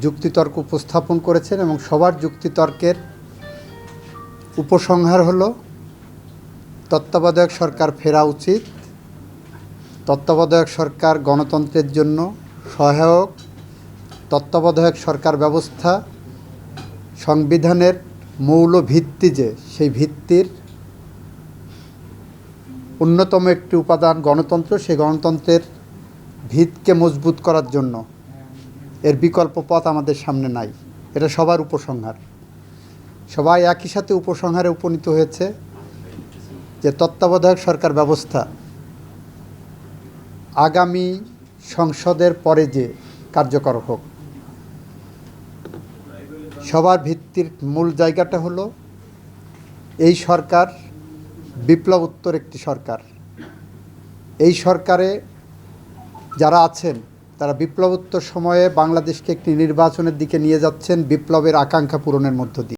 যুক্তিতর্ক উপস্থাপন করেছেন এবং সবার যুক্তিতর্কের উপসংহার হলো তত্ত্বাবধায়ক সরকার ফেরা উচিত। তত্ত্বাবধায়ক সরকার গণতন্ত্রের জন্য সহায়ক। তত্ত্বাবধায়ক সরকার ব্যবস্থা সংবিধানের মৌল ভিত্তি, যে সেই ভিত্তির অন্যতম একটি উপাদান গণতন্ত্র, সেই গণতন্ত্রের ভিতকে মজবুত করার জন্য এর বিকল্প পথ আমাদের সামনে নাই। এটা সবার উপসংহার। সবাই একই সাথে উপসংহারে উপনীত হয়েছে যে তত্ত্বাবধায়ক সরকার ব্যবস্থা আগামী সংসদের পরে যে কার্যকর হোক। সবার ভিত্তির মূল জায়গাটা হলো এই সরকার বিপ্লবোত্তর একটি সরকার। এই সরকারে যারা আছেন তারা বিপ্লবোত্তর সময়ে বাংলাদেশকে একটি নির্বাচনের দিকে নিয়ে যাচ্ছেন বিপ্লবের আকাঙ্ক্ষা পূরণের মধ্য দিয়ে।